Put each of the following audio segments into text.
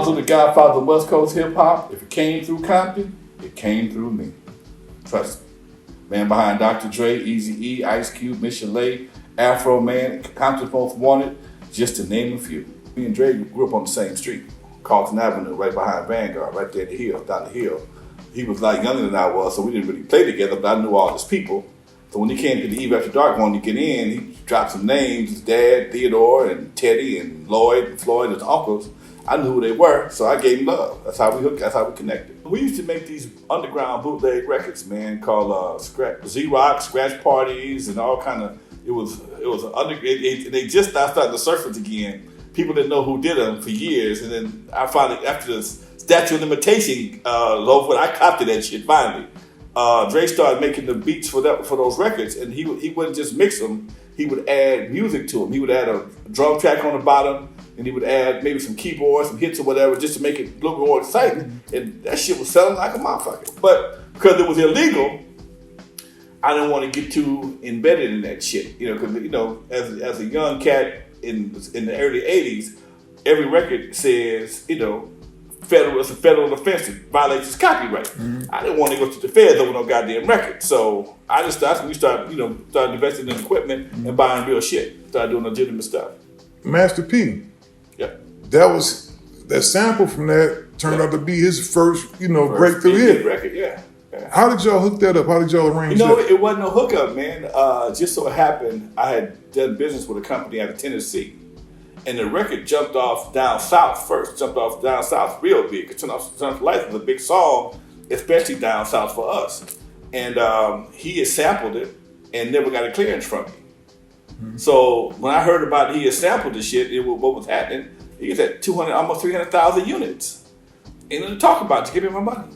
Alonzo, the godfather of West Coast hip hop. If it came through Compton, it came through me. Trust me. Man behind Dr. Dre, Eazy-E, Ice Cube, Michelet, Afro Man, Compton Most Wanted, just to name a few. Me and Dre grew up on the same street, Carlton Avenue, right behind Vanguard, right there down the hill. He was like younger than I was, so we didn't really play together, but I knew all his people. So when he came to the Eve After Dark wanting to get in, he dropped some names, his dad, Theodore, and Teddy, and Lloyd, and Floyd, his uncles. I knew who they were, so I gave him love. That's how we hooked, that's how we connected. We used to make these underground bootleg records, man, called Z-Rock, Scratch Parties, and all kind of, they just now started to surface again. People didn't know who did them for years, and then I finally, after the statute of limitation, I copied that shit finally. Dre started making the beats for those records, and he wouldn't just mix them. He would add music to them. He would add a drum track on the bottom, and he would add maybe some keyboards, some hits or whatever, just to make it a little more exciting. And that shit was selling like a motherfucker. But because it was illegal, I didn't want to get too embedded in that shit. Because as a young cat in the early '80s, every record says it's a federal offense. It violates his copyright. Mm-hmm. I didn't want to go to the feds over no goddamn record. So that's when we started investing in equipment and buying real shit. Started doing legitimate stuff. Master P. Yeah. That sample from that turned out to be his first breakthrough hit. Record, yeah. How did y'all hook that up? How did y'all arrange that? It wasn't no hookup, man. Just so it happened, I had done business with a company out of Tennessee. And the record jumped off down south first. Jumped off down south real big. Turn Off Life was a big song, especially down south for us. And he had sampled it and never got a clearance from me. Mm-hmm. So when I heard about he had sampled the shit, what was happening, he was at 200, almost 300,000 units. And to talk about to give him my money.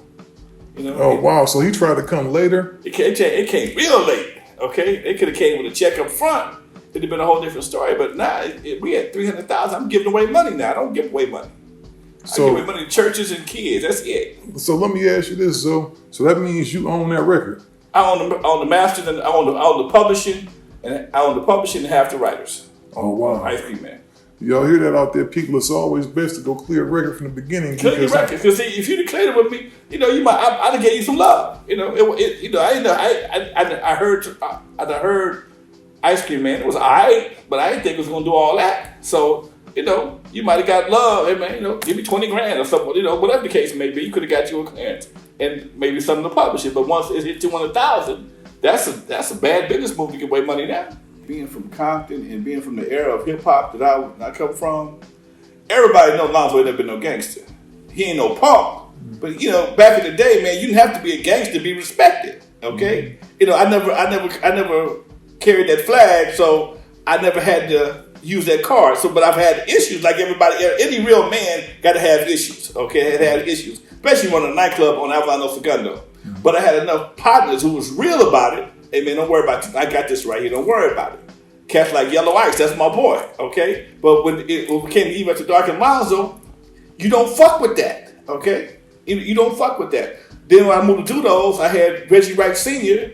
Wow. So he tried to come later? It came real late, okay? It could have came with a check up front. It'd have been a whole different story, but now we had 300,000. I'm giving away money now. I don't give away money. I give away money to churches and kids. That's it. So let me ask you this. So that means you own that record? I own the master, and I own the publishing, and I own the publishing and half the writers. Oh wow! Ice Cream Man. Y'all hear that out there, people? It's always best to go clear a record from the beginning. Clear your record, because if you'd have cleared it with me, you might I'd have gave you some love. I heard Ice Cream Man. It was alright, but I didn't think it was gonna do all that. So, you might have got love. Hey man, give me 20 grand or something. Whatever the case may be, you could have got you a clearance and maybe something to publish it. But once it hit 200,000, that's a bad business move to give away money now. Being from Compton and being from the era of hip hop that I come from, everybody knows Alonzo ain't never been no gangster. He ain't no punk. But back in the day, man, you didn't have to be a gangster to be respected. Okay, I never carried that flag, so I never had to use that card. But I've had issues like everybody. Any real man got to have issues. Okay, had issues, especially running a nightclub on Avalon Segundo. Mm-hmm. But I had enough partners who was real about it. Hey man, don't worry about it. I got this right here. Don't worry about it. Cats like Yellow Ice, that's my boy. Okay, but when it became Eve After Dark and Alonzo, you don't fuck with that. Okay, you don't fuck with that. Then when I moved to Tudos, I had Reggie Wright Sr.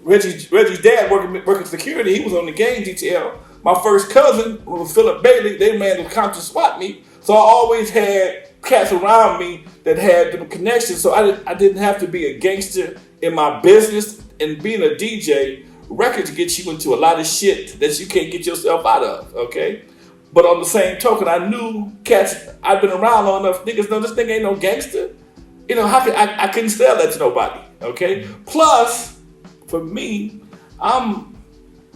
Reggie's dad working security. He was on the gang detail. My first cousin was Philip Bailey. They man was Compton SWAT meet. So I always had cats around me that had them connections. So I didn't have to be a gangster in my business. And being a DJ, records get you into a lot of shit that you can't get yourself out of. Okay. But on the same token, I knew cats. I've been around long enough. Niggas know this thing ain't no gangster. I couldn't sell that to nobody. Okay. Plus, for me, I'm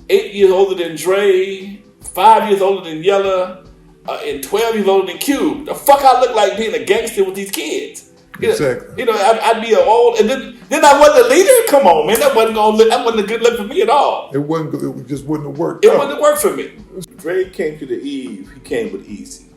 8 years older than Dre, 5 years older than Yella, and 12 years older than Cube. The fuck I look like being a gangster with these kids? Exactly. I'd be an old, and then I wasn't a leader. Come on, man, that wasn't a good look for me at all. It wasn't. It just wouldn't have worked. It wouldn't have worked for me. Dre came to the Eve. He came with Easy.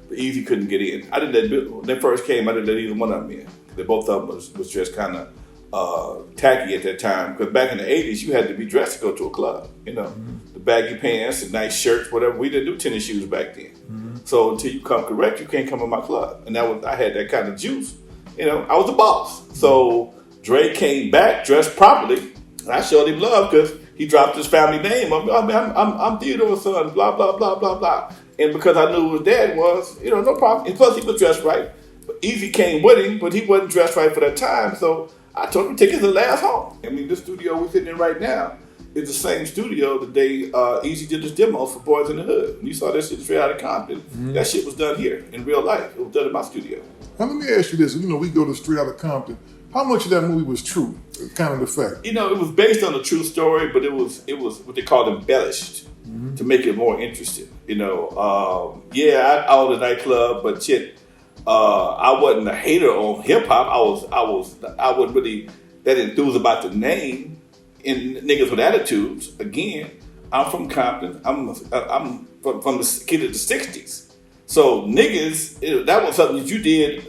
But Easy couldn't get in. When they first came, I didn't let either one of them in. They both of them was just kind of tacky at that time. Because back in the 80s, you had to be dressed to go to a club. The baggy pants, the nice shirts, whatever. We didn't do tennis shoes back then. Mm-hmm. So until you come correct, you can't come in my club. And I had that kind of juice. I was the boss. So Dre came back dressed properly. And I showed him love because he dropped his family name. I'm Theodore's son, blah, blah, blah, blah, blah. And because I knew who his dad was, no problem. And plus, he was dressed right. But Easy came with him, but he wasn't dressed right for that time. So I told him to take his last home. I mean, this studio we're sitting in right now is the same studio the day Easy did his demos for Boys in the Hood. When you saw that shit straight out of Compton, that shit was done here in real life. It was done in my studio. Now, let me ask you this. We go to straight out of Compton. How much of that movie was true? Kind of the fact. It was based on a true story, but it was what they called embellished to make it more interesting. I owned a nightclub, but shit, I wasn't a hater on hip hop. I wasn't really that enthused about the name and niggas with attitudes. Again, I'm from Compton. I'm from the kid of the '60s. So niggas, that was something that you did.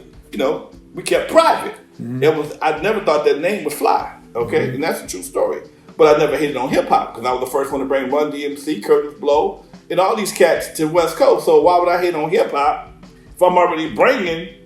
We kept private. I never thought that name would fly. Okay, and that's a true story. But I never hated on hip hop because I was the first one to bring Run DMC, Curtis Blow, and all these cats to West Coast. So why would I hate on hip hop if I'm already bringing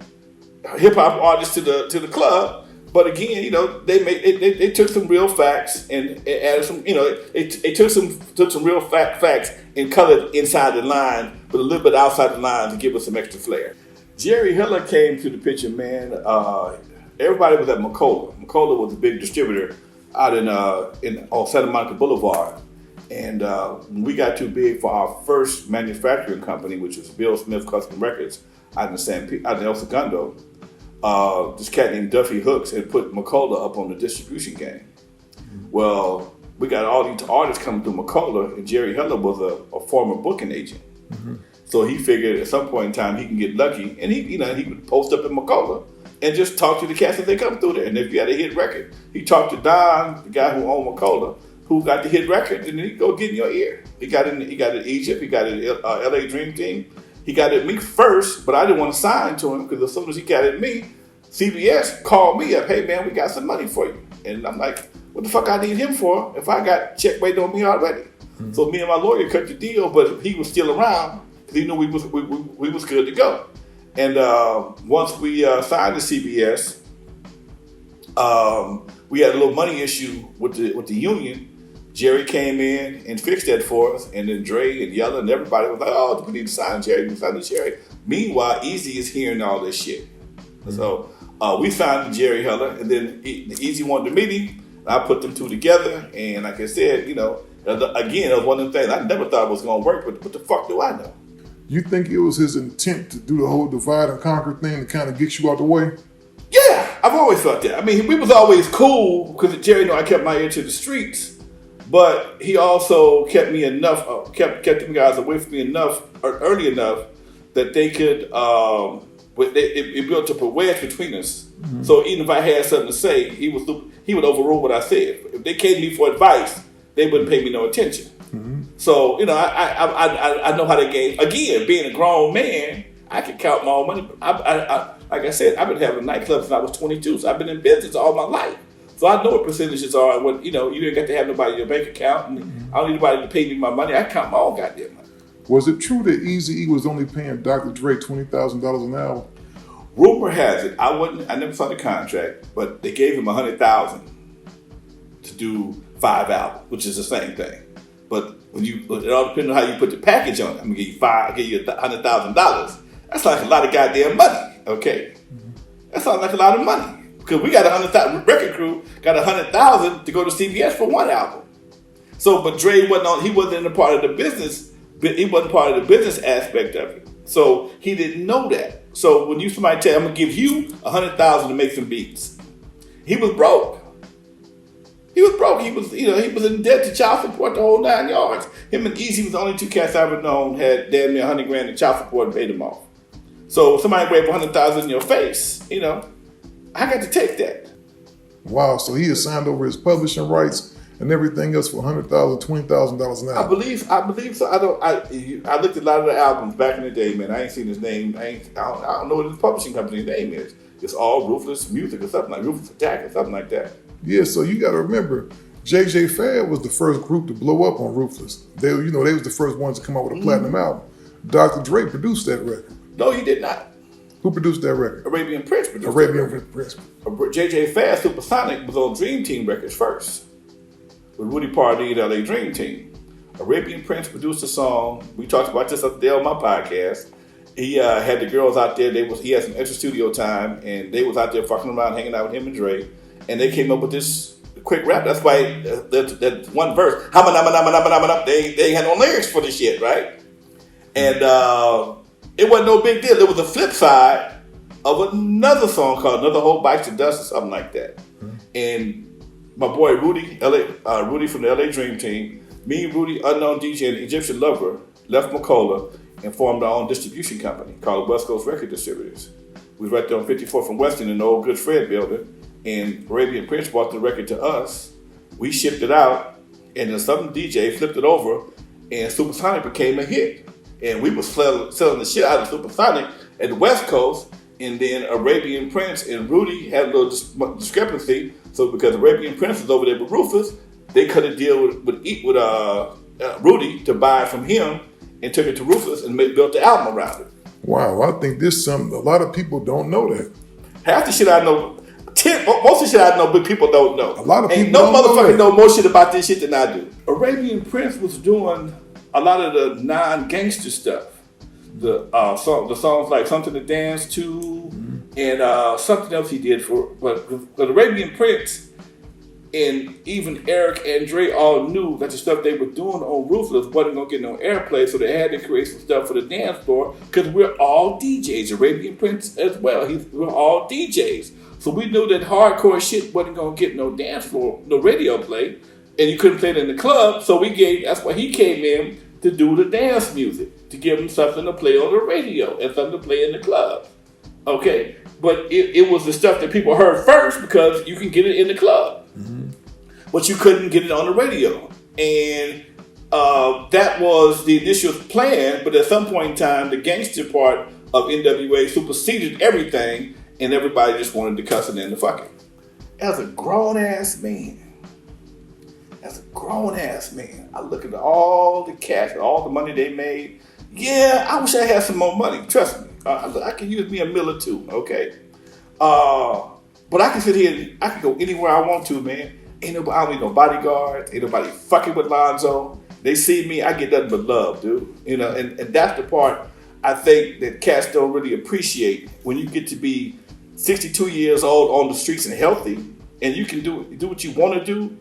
hip hop artists to the club? But again, they took some real facts and added some. They took some real facts and colored inside the line, but a little bit outside the line to give us some extra flair. Jerry Hiller came to the picture, man. Everybody was at Macola. Macola was a big distributor out on Santa Monica Boulevard. And when we got too big for our first manufacturing company, which was Bill Smith Custom Records out in El Segundo, this cat named Duffy Hooks had put Macola up on the distribution game. Well, we got all these artists coming through Macola, and Jerry Hiller was a former booking agent. So he figured at some point in time he can get lucky, and he would post up in Macola and just talk to the cats as they come through there. And if you had a hit record, he talked to Don, the guy who owned Macola, who got the hit record, and then he'd go get in your ear. He got it in Egypt, he got it in LA Dream Team. He got it at me first, but I didn't want to sign to him because as soon as he got it at me, CBS called me up, hey man, we got some money for you. And I'm like, what the fuck I need him for if I got check waiting on me already? So me and my lawyer cut the deal, but he was still around because he knew we was good to go. And once we signed to CBS, we had a little money issue with the union. Jerry came in and fixed that for us, and then Dre and Yella and everybody was like, "Oh, we need to sign Jerry. We signed to Jerry." Meanwhile, Easy is hearing all this shit. So we signed to Jerry Heller, and then Easy wanted to meet him. I put them two together, and like I said, again, it was one of the things I never thought it was going to work. But what the fuck do I know? You think it was his intent to do the whole divide and conquer thing to kind of get you out the way? Yeah, I've always thought that. I mean, we was always cool because Jerry knew I kept my ear to the streets, but he also kept me enough, kept them guys away from me enough, or early enough, that they could, it built up a wedge between us. So even if I had something to say, he would overrule what I said. If they came to me for advice, they wouldn't pay me no attention. So, I know how to game. Again, being a grown man, I can count my own money. Like I said, I've been having nightclubs since I was 22, so I've been in business all my life. So I know what percentages are. And you didn't get to have nobody in your bank account, and I don't need nobody to pay me my money. I count my own goddamn money. Was it true that Eazy-E was only paying Dr. Dre $20,000 an hour? Rumor has it. I never saw the contract, but they gave him $100,000 to do 5 albums, which is the same thing. But it all depends on how you put the package on it. I'm gonna give you $100,000. That's like a lot of goddamn money. Okay, that sounds like a lot of money because we got 100,000. Record crew got 100,000 to go to CBS for one album. So, but Dre wasn't in a part of the business. But he wasn't part of the business aspect of it. So he didn't know that. So when somebody tell him, I'm gonna give you $100,000 to make some beats, he was broke. He was in debt to child support the whole 9 yards. Him and Easy was the only two cats I ever known had damn near $100,000 in child support and paid them off. So somebody wave $100,000 in your face, I got to take that. Wow, so he had signed over his publishing rights and everything else for $100,000, $20,000 an hour. I believe so. I looked at a lot of the albums back in the day, man. I ain't seen his name. I don't know what his publishing company's name is. It's all Ruthless Music or something like Ruthless Attack or something like that. Yeah, so you got to remember, JJ Fad was the first group to blow up on Ruthless. They was the first ones to come out with a platinum album. Dr. Dre produced that record. No, he did not. Who produced that record? Arabian Prince produced Arabian Prince. JJ Fad Supersonic was on Dream Team Records first with Woody Pardee and LA Dream Team. Arabian Prince produced a song. We talked about this up there on my podcast. He had the girls out there. He had some extra studio time, and they was out there fucking around, hanging out with him and Dre. And they came up with this quick rap. That's why that one verse, they had no lyrics for the shit, right? And it wasn't no big deal. There was a flip side of another song called "Another Whole Bites the Dust" or something like that. And my boy Rudy from the LA Dream Team, me, Rudy, Unknown DJ, and Egyptian Lover left Macola and formed our own distribution company called West Coast Record Distributors. We was right there on 54th and Western in the old Good Fred building, and Arabian Prince brought the record to us. We shipped it out, and then some DJ flipped it over, and Supersonic became a hit. And we was selling the shit out of Supersonic at the West Coast, and then Arabian Prince and Rudy had a little discrepancy. So because Arabian Prince was over there with Rufus, they cut a deal with Rudy to buy it from him, and took it to Rufus and built the album around it. Wow, I think this is something a lot of people don't know that. Half the shit I know, most of the shit I know, but people don't know. A lot of people ain't no motherfucker know more shit about this shit than I do. Arabian Prince was doing a lot of the non-gangster stuff. The songs like "Something to Dance To" and something else he did but Arabian Prince and even Eric and Dre all knew that the stuff they were doing on Ruthless wasn't gonna get no airplay, so they had to create some stuff for the dance floor because we're all DJs. Arabian Prince as well. We're all DJs, so we knew that hardcore shit wasn't gonna get no dance floor, no radio play, and you couldn't play it in the club. So that's why he came in to do the dance music, to give them something to play on the radio and something to play in the club. Okay, but it was the stuff that people heard first because you can get it in the club. But you couldn't get it on the radio. And that was the initial plan, but at some point in time, the gangster part of NWA superseded everything, and everybody just wanted to cuss it in the fucking. As a grown-ass man, I look at all the cash and all the money they made. Yeah, I wish I had some more money. Trust me. I can use me a mill or two, okay? But I can sit here and I can go anywhere I want to, man. I don't need no bodyguards. Ain't nobody fucking with Lonzo. They see me, I get nothing but love, dude. And that's the part I think that cats don't really appreciate. When you get to be 62 years old on the streets and healthy, and you can do what you want to do.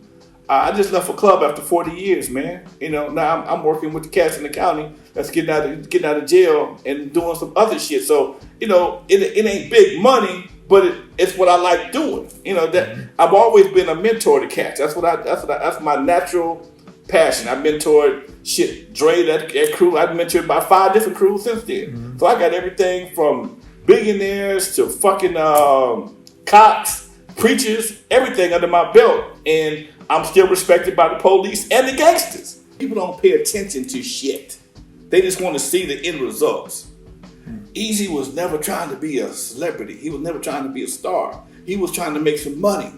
I just left a club after 40 years, man. Now I'm working with the cats in the county that's getting out of jail and doing some other shit. So, it ain't big money, but it's what I like doing. That I've always been a mentor to cats. That's my natural passion. I mentored Dre, that crew. I've mentored about 5 different crews since then. So I got everything from billionaires to fucking cops, preachers, everything under my belt. And I'm still respected by the police and the gangsters. People don't pay attention to shit. They just want to see the end results. Easy was never trying to be a celebrity. He was never trying to be a star. He was trying to make some money.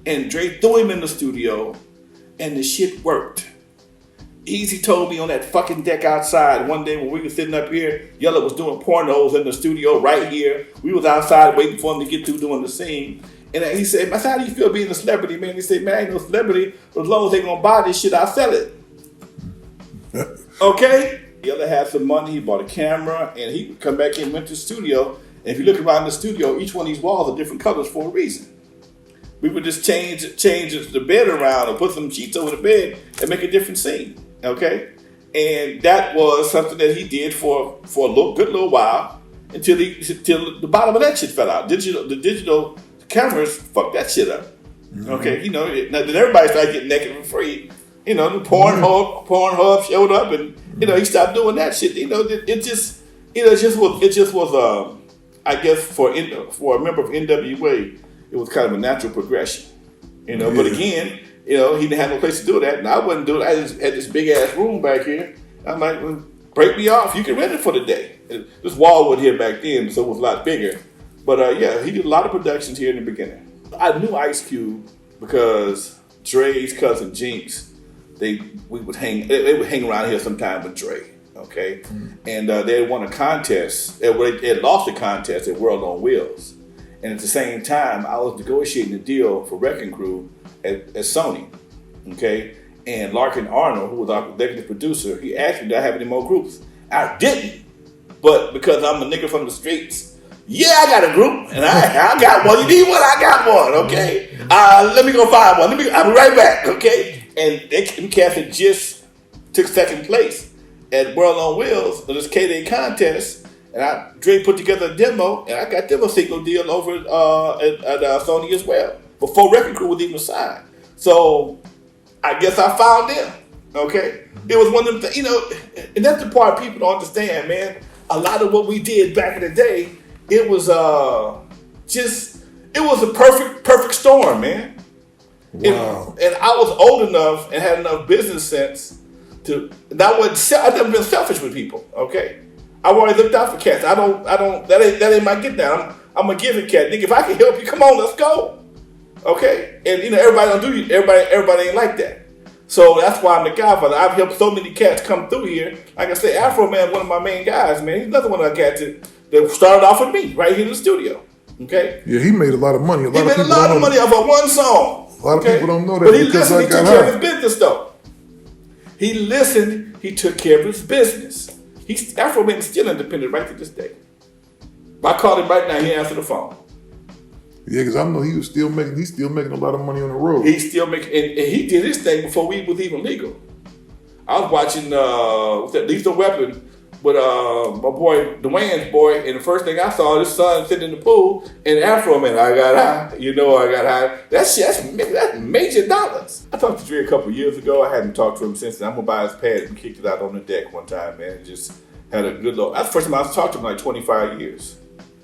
And Dre threw him in the studio, and the shit worked. Easy told me on that fucking deck outside one day when we were sitting up here, Yella was doing pornos in the studio right here. We was outside waiting for him to get through doing the scene. And he said, "Man, how do you feel being a celebrity, man?" He said, "Man, I ain't no celebrity, but as long as they gonna buy this shit, I'll sell it." Okay? Yella had some money, he bought a camera, and he would come back in, went to the studio, and if you look around the studio, each one of these walls are different colors for a reason. We would just change the bed around or put some sheets over the bed and make a different scene. Okay? And that was something that he did for a good little while until the bottom of that shit fell out. The digital cameras fucked that shit up. Okay, then everybody started getting naked for free. The Pornhub showed up, and he stopped doing that shit. It just was I guess for a member of NWA, it was kind of a natural progression. But again, he didn't have no place to do that, and I wouldn't do it. I just had this big ass room back here. I'm like, well, break me off. You can rent it for the day. This Wallwood here back then, so it was a lot bigger. But he did a lot of productions here in the beginning. I knew Ice Cube because Dre's cousin Jinx, they would hang around here sometime with Dre, okay? And they had won a contest. They had lost a contest at World on Wheels. And at the same time, I was negotiating a deal for Wrecking Crew at Sony, okay? And Larkin Arnold, who was our executive producer, he asked me, did I have any more groups? I didn't. But because I'm a nigga from the streets, yeah, I got a group. And I got one. You need one? I got one, okay? Let me go find one. I'll be right back, okay? And them cats had just took second place at World on Wheels in this K-Day contest. And Dre put together a demo, and I got them a single deal over at Sony as well, before Record Crew was even signed. So I guess I found them, okay? It was one of them, and that's the part people don't understand, man. A lot of what we did back in the day, it was a perfect storm, man. Wow. And I was old enough and had enough business sense I've never been selfish with people, okay? I've always looked out for cats. That ain't my get down. I'm a giving cat. Nigga, if I can help you, come on, let's go. Okay? And everybody don't do you. Everybody ain't like that. So that's why I'm the godfather. I've helped so many cats come through here. Like I said, Afro Man, one of my main guys, man. He's another one of the cats that started off with me right here in the studio. Okay? Yeah, he made a lot of money. He made a lot of money off of one song. A lot of people don't know that. But he listened, he took care of his business though. He listened, he took care of his business. Afro Man is still independent right to this day. If I called him right now, he answered the phone. Yeah, because I know he's still making a lot of money on the road. He's still making, and he did his thing before we was even legal. I was watching Lethal Weapon with my boy, Dwayne's boy, and the first thing I saw, his son sitting in the pool, and Afro Man, I got high. I got high. That's major dollars. I talked to Dre a couple years ago. I hadn't talked to him since then. I'm going to buy his pad and kicked it out on the deck one time, man. Just had a good look. That's the first time I've talked to him in like 25 years.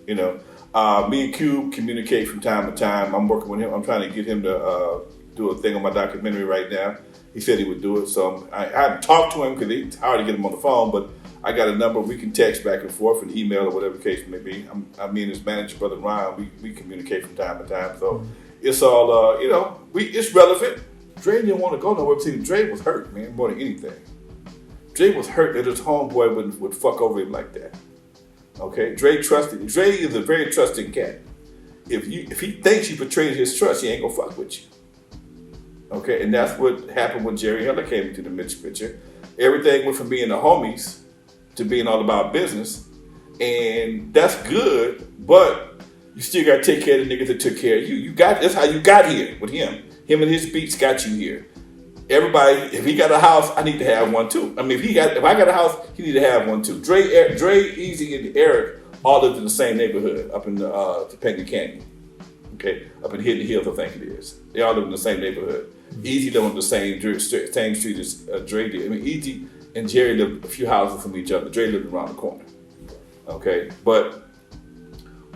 Me and Cube communicate from time to time. I'm working with him. I'm trying to get him to do a thing on my documentary right now. He said he would do it. So I haven't talked to him because it's hard to get him on the phone, but I got a number. We can text back and forth and email or whatever the case may be. Me and his manager, Brother Ryan, we communicate from time to time. So it's all, it's relevant. Dre didn't want to go nowhere. See, Dre was hurt, man, more than anything. Dre was hurt that his homeboy would fuck over him like that. Okay, Dre is a very trusting cat. If he thinks you betrayed his trust, he ain't gonna fuck with you. Okay, and that's what happened when Jerry Heller came into the picture. Everything went from being the homies to being all about business, and that's good. But you still gotta take care of the niggas that took care of you. That's how you got here with him. Him and his beats got you here. Everybody, if he got a house, I need to have one too. I mean, if I got a house, he need to have one too. Dre, Easy, and Eric all lived in the same neighborhood up in the Topanga Canyon. Okay, up in Hidden Hills, I think it is. They all live in the same neighborhood. Easy lived on the same street as Dre did. I mean, Easy and Jerry lived a few houses from each other. Dre lived around the corner. Okay, but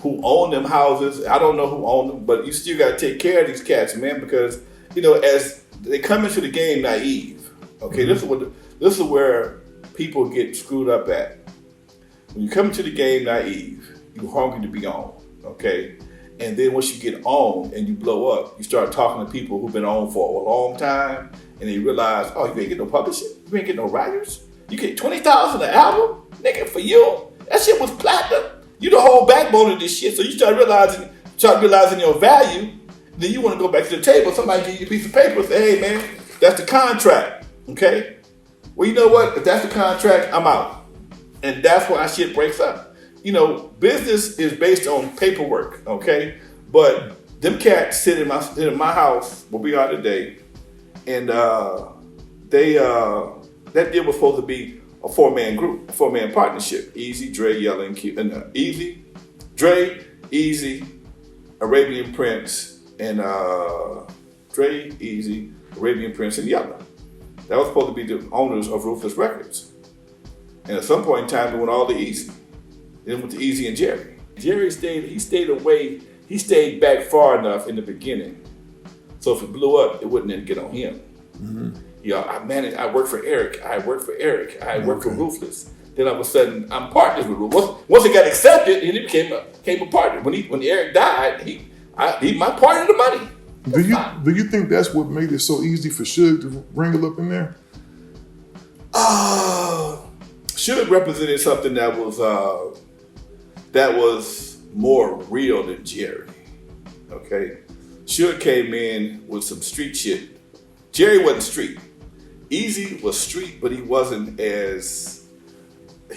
who owned them houses? I don't know who owned them, but you still got to take care of these cats, man, because as they come into the game naive. Okay, this is where people get screwed up at. When you come into the game naive, you're hungry to be on. Okay, and then once you get on and you blow up, you start talking to people who've been on for a long time, and they realize, oh, you ain't get no publishing, you ain't get no writers, you get $20,000 an album, nigga, for you. That shit was platinum. You the whole backbone of this shit. So you start realizing your value. Then you want to go back to the table. Somebody give you a piece of paper and say, hey, man, that's the contract, okay? Well, you know what? If that's the contract, I'm out. And that's why shit breaks up. Business is based on paperwork, okay? But them cats sit in my house where we are today, and that deal was supposed to be a four-man group, a four-man partnership. Easy, Dre, Yella, and Q. Easy, Dre, Easy, Arabian Prince, and Dre, Easy, Arabian Prince, and Yella. That was supposed to be the owners of Ruthless Records. And at some point in time, they went all to Easy. Then went to Easy and Jerry. Jerry stayed away. He stayed back far enough in the beginning. So if it blew up, it wouldn't then get on him. Mm-hmm. I worked for Eric. I worked for Ruthless. Then all of a sudden, I'm partners with Ruthless. Once it got accepted, and it became a partner. When Eric died, he my part of the money. Do you think that's what made it so easy for Suge to wrangle up in there? Suge represented something that was more real than Jerry. Okay, Suge came in with some street shit. Jerry wasn't street. Easy was street, but he wasn't as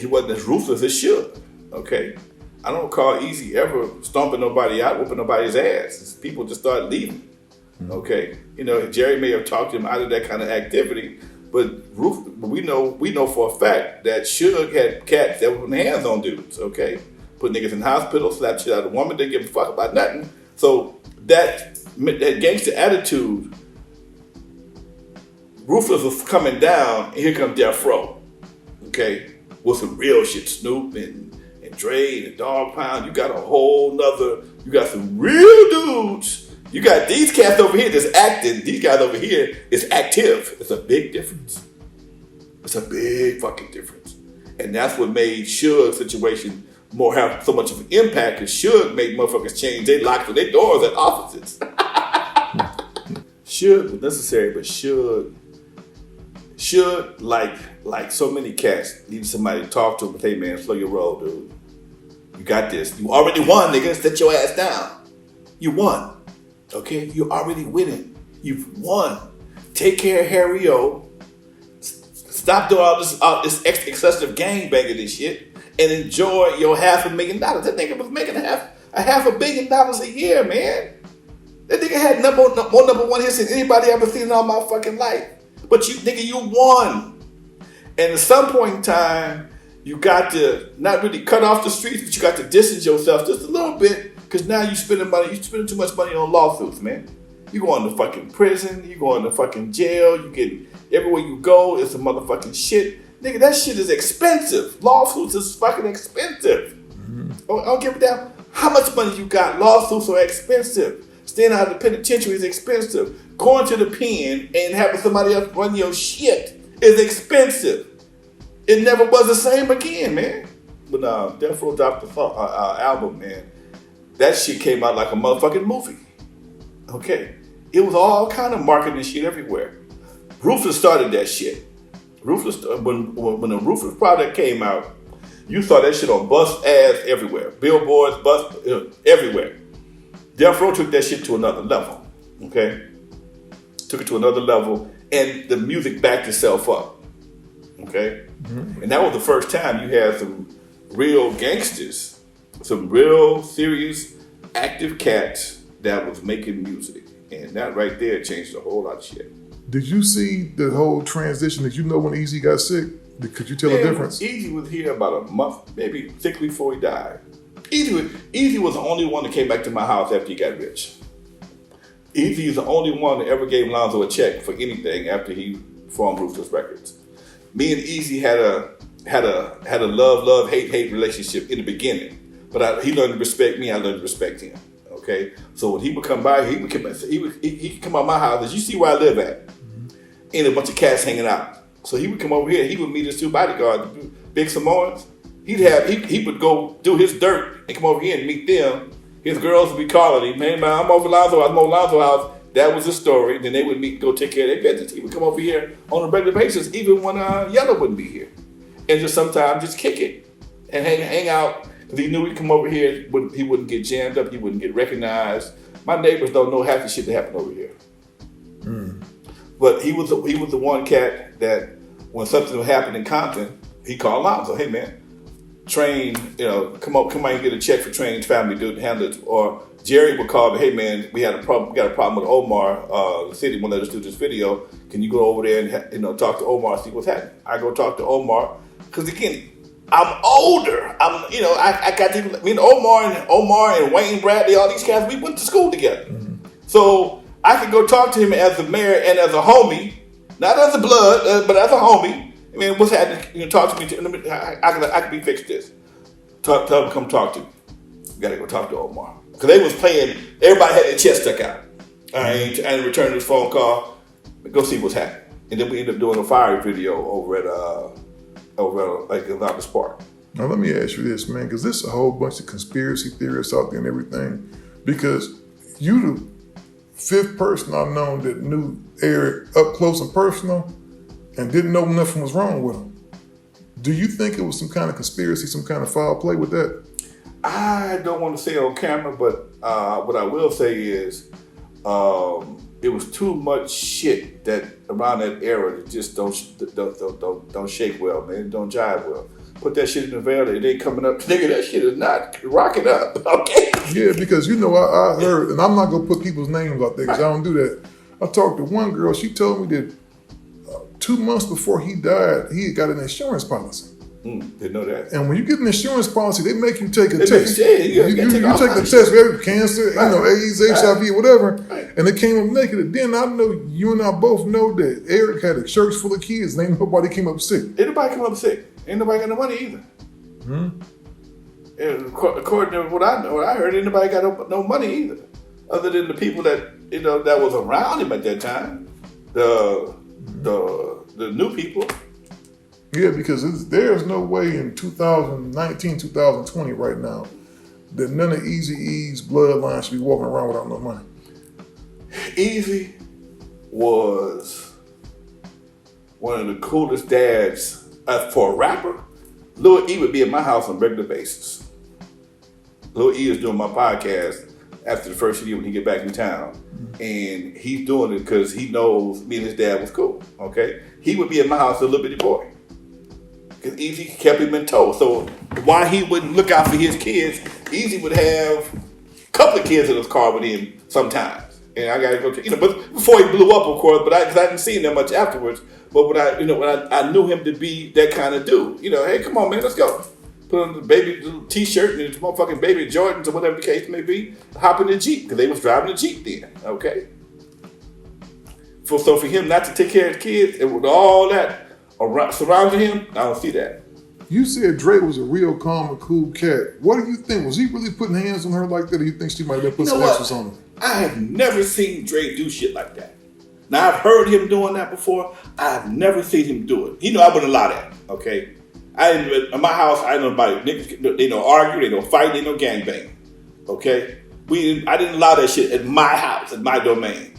ruthless as Suge. Okay, I don't recall Easy ever stomping nobody out, whooping nobody's ass. People just started leaving. Okay, Jerry may have talked him out of that kind of activity, but we know for a fact that Suge had cats that were putting hands on dudes. Okay, put niggas in hospital, slap shit out of a woman, didn't give a fuck about nothing. So that gangster attitude, Ruthless was coming down, and here comes Death Row. Okay, with some real shit, Snoop and Dre and Dog Pound. You got some real dudes. You got these cats over here that's acting. These guys over here is active. It's a big difference. It's a big fucking difference. And that's what made Suge's situation have so much of an impact, because Suge made motherfuckers change their locks and their doors at offices. Suge was necessary, but Suge, like so many cats, needed somebody to talk to him, but hey man, slow your roll, dude. You got this. You already won, nigga. Set your ass down. You won. Okay? You're already winning. You've won. Take care of Harry O. Stop doing all this excessive gangbanging and shit, and enjoy your $500,000. That nigga was making a $500 million a year, man. That nigga had more number one hits than anybody ever seen in all my fucking life. But you won. And at some point in time, you got to not really cut off the streets, but you got to distance yourself just a little bit, because now you're spending too much money on lawsuits, man. You going to fucking prison, you going to fucking jail, you get everywhere you go, it's a motherfucking shit. Nigga, that shit is expensive. Lawsuits is fucking expensive. Mm-hmm. I don't give a damn how much money you got. Lawsuits are expensive. Staying out of the penitentiary is expensive. Going to the pen and having somebody else run your shit is expensive. It never was the same again, man. When Death Row dropped the album, man, that shit came out like a motherfucking movie. Okay? It was all kind of marketing shit everywhere. Ruthless started that shit. Ruthless, when the Ruthless product came out, you saw that shit on bus ads everywhere. Billboards, everywhere. Death Row took that shit to another level. Okay? Took it to another level, and the music backed itself up. Okay? Mm-hmm. And that was the first time you had some real gangsters, some real serious, active cats that was making music. And that right there changed a whole lot of shit. Did you see the whole transition? Did you know when Easy got sick? Could you tell the difference? Easy was here about a month, maybe 6 weeks before he died. Easy was the only one that came back to my house after he got rich. Easy is the only one that ever gave Alonzo a check for anything after he formed Ruthless Records. Me and Easy had a love, hate relationship in the beginning. But he learned to respect me, I learned to respect him. Okay? So when he would come by, he could come out my house, as you see where I live at. And a bunch of cats hanging out. So he would come over here, he would meet his two bodyguards, big Samoans. He would go do his dirt and come over here and meet them. His girls would be calling him, man, I'm over Alonzo house. That was the story. Then they would meet, go take care of their business. He would come over here on a regular basis, even when Yellow wouldn't be here. And just sometimes just kick it and hang out. Because he knew he'd come over here, he wouldn't get jammed up, he wouldn't get recognized. My neighbors don't know half the shit that happened over here. Mm. But he was the one cat that when something would happen in Compton, he called Alonzo, hey man, Train, come out and get a check for Train's family, dude, handle it. Or Jerry would call me, hey man, we got a problem with Omar, the city won't let us do this video. Can you go over there and talk to Omar, see what's happening? I go talk to Omar, because again, I'm older. I got to, me and Omar and Wayne Bradley, all these guys, we went to school together. Mm-hmm. So I could go talk to him as the mayor and as a homie, not as a blood, but as a homie. I mean, what's happening? Talk to me. I can be fixed this. Tell him come talk to me. You gotta go talk to Omar. Because they was playing, everybody had their chest stuck out. I returned his phone call, go see what's happening. And then we ended up doing a fire video over at like Alonzo Park. Now let me ask you this, man, because there's a whole bunch of conspiracy theorists out there and everything. Because you the fifth person I've known that knew Eric up close and personal and didn't know nothing was wrong with him. Do you think it was some kind of conspiracy, some kind of foul play with that? I don't want to say it on camera, but what I will say is it was too much shit that around that era that just don't shake well, man. Don't jive well. Put that shit in the veil. It ain't coming up. Nigga, that shit is not rocking up. Okay. Yeah, because I heard, and I'm not gonna put people's names out there because I don't do that. I talked to one girl. She told me that 2 months before he died, he had got an insurance policy. Didn't know that. And when you get an insurance policy, they make you take a test. You take the test for every cancer, AIDS, HIV, whatever. Right. And it came up negative. And then I know you and I both know that Eric had a church full of kids and ain't nobody came up sick. Ain't nobody come up sick. Ain't nobody got no money either. And according to what I heard, ain't nobody got no money either. Other than the people that that was around him at that time. The new people. Yeah, because there's no way in 2019, 2020 right now that none of Eazy-E's bloodline should be walking around without no money. Eazy was one of the coolest dads for a rapper. Lil E would be at my house on a regular basis. Lil E is doing my podcast after the first year when he get back in town. And he's doing it because he knows me and his dad was cool, okay? He would be at my house a little bitty boy. Because Eazy kept him in tow. So while he wouldn't look out for his kids, Eazy would have a couple of kids in his car with him sometimes. And I gotta go to, but before he blew up, of course, but I didn't see him that much afterwards. But when I knew him to be that kind of dude, hey, come on, man, let's go. Put on the baby little t-shirt and his motherfucking baby Jordans or whatever the case may be, hop in the Jeep, because they was driving the Jeep then, okay? So for him not to take care of the kids and with all that surrounding him, I don't see that. You said Dre was a real calm and cool cat. What do you think? Was he really putting hands on her like that, or you think she might have put some extras on him? I have never seen Dre do shit like that. Now, I've heard him doing that before. I've never seen him do it. I wouldn't allow that, okay? In my house, I didn't know niggas, they don't argue, they don't fight, they don't gangbang, okay? I didn't allow that shit at my house, at my domain,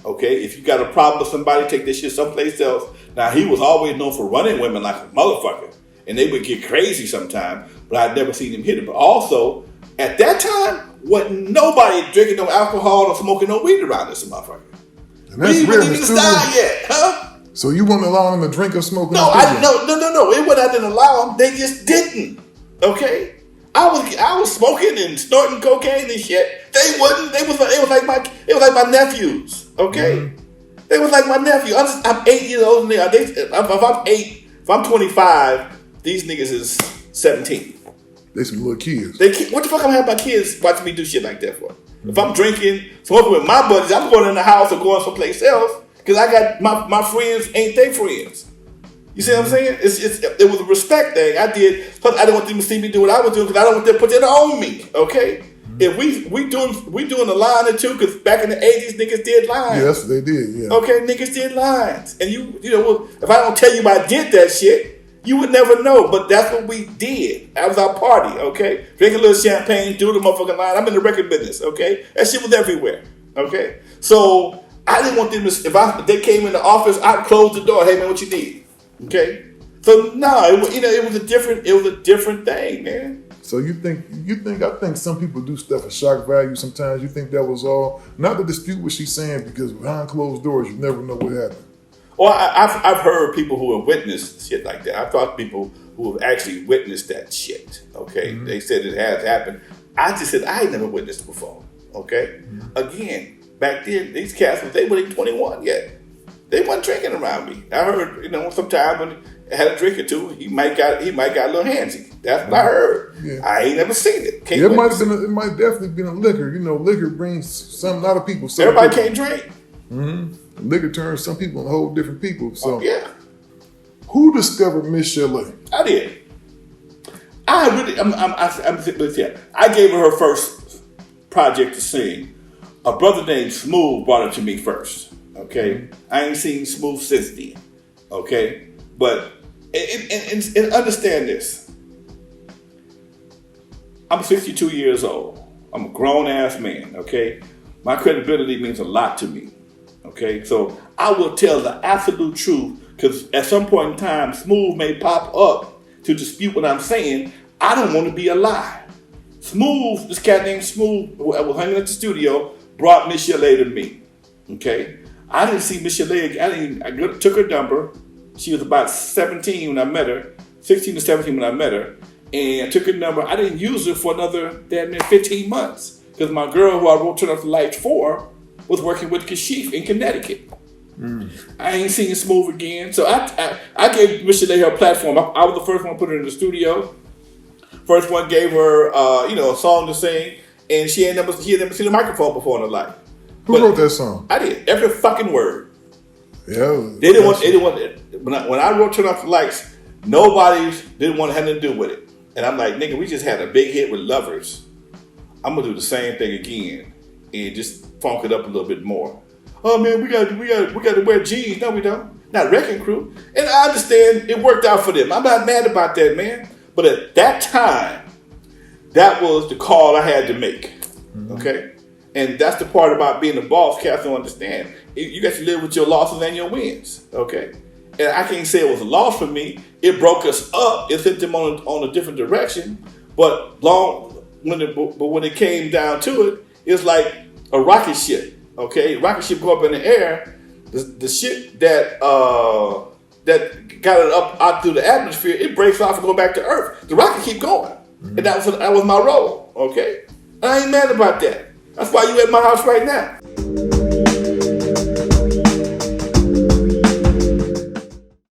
okay? If you got a problem with somebody, take that shit someplace else. Now, he was always known for running women like a motherfucker, and they would get crazy sometimes, but I'd never seen him hit it. But also, at that time, wasn't nobody drinking no alcohol or smoking no weed around this motherfucker. We wouldn't even style yet, huh? So you wouldn't allow them to drink or smoke? No. It wasn't I didn't allow them. They just didn't. Okay, I was smoking and snorting cocaine and shit. They wouldn't. It was like my nephews. Okay, They was like my nephew. I'm 8 years old. If I'm 25, these niggas is 17. They some little kids. What the fuck I'm having my kids watching me do shit like that for? If I'm drinking, smoking with my buddies, I'm going in the house or going someplace else because I got my friends ain't they friends. You see what I'm saying? It was a respect thing. I did. Plus, I didn't want them to see me do what I was doing because I don't want them to put that on me. Okay. If we doing a line or two, because back in the 80s, niggas did lines. Yes, they did. Yeah. Okay, niggas did lines, and if I don't tell you I did that shit, you would never know. But that's what we did. That was our party. Okay, drink a little champagne, do the motherfucking line. I'm in the record business. Okay, that shit was everywhere. Okay, so I didn't want them to. If they came in the office, I'd close the door. Hey man, what you need? Okay, so no, it was a different thing, man. So I think some people do stuff for shock value sometimes. You think that was all, not to dispute what she's saying, because behind closed doors, you never know what happened. Well, I've heard people who have witnessed shit like that. I've talked to people who have actually witnessed that shit, okay? Mm-hmm. They said it has happened. I just said, I ain't never witnessed it before, okay? Mm-hmm. Again, back then, these cats, they weren't even 21 yet. They wasn't drinking around me. I heard, sometime when I had a drink or two, he might got a little handsy. That's what I heard. Yeah. I ain't never seen it. It might definitely been a liquor. Liquor brings a lot of people. Everybody can't drink. Mm-hmm. Liquor turns some people into whole different people. So yeah. Who discovered Miss Chalet? I did. I gave her first project to sing. A brother named Smooth brought it to me first. Okay, I ain't seen Smooth since then. Okay, but and understand this. I'm 62 years old. I'm a grown ass man. Okay, my credibility means a lot to me. Okay, so I will tell the absolute truth, because at some point in time, Smooth may pop up to dispute what I'm saying. I don't want to be a lie. Smooth, this cat named Smooth, who was hanging at the studio, brought Miss Chalet to me. Okay. I didn't see Miss Chalet. Took her number. She was about 17 when I met her, 16 to 17 when I met her, and I took her number. I didn't use her for another damn near 15 months because my girl, who I wrote Turn Off the Lights for, was working with Kashif in Connecticut. I ain't seen Smooth again, so I gave Miss Chalet her platform. I was the first one to put her in the studio. First one gave her, a song to sing, and she had never seen the microphone before in her life. Who wrote that song? I did. Every fucking word. Yeah. They didn't want it. When I wrote Turn Off the Lights, nobody didn't want to have nothing to do with it. And I'm like, nigga, we just had a big hit with Lovers. I'm gonna do the same thing again and just funk it up a little bit more. Oh man, we got to wear jeans. No, we don't. Not Wrecking Crew. And I understand it worked out for them. I'm not mad about that, man. But at that time, that was the call I had to make. Okay? And that's the part about being a boss, cats don't understand. You got to live with your losses and your wins. Okay? And I can't say it was a loss for me. It broke us up. It sent them on a different direction. But when it came down to it, it was like a rocket ship. Okay, rocket ship go up in the air. The shit that got it up out through the atmosphere, it breaks off and go back to Earth. The rocket keep going, and that was my role. Okay, I ain't mad about that. That's why you at my house right now.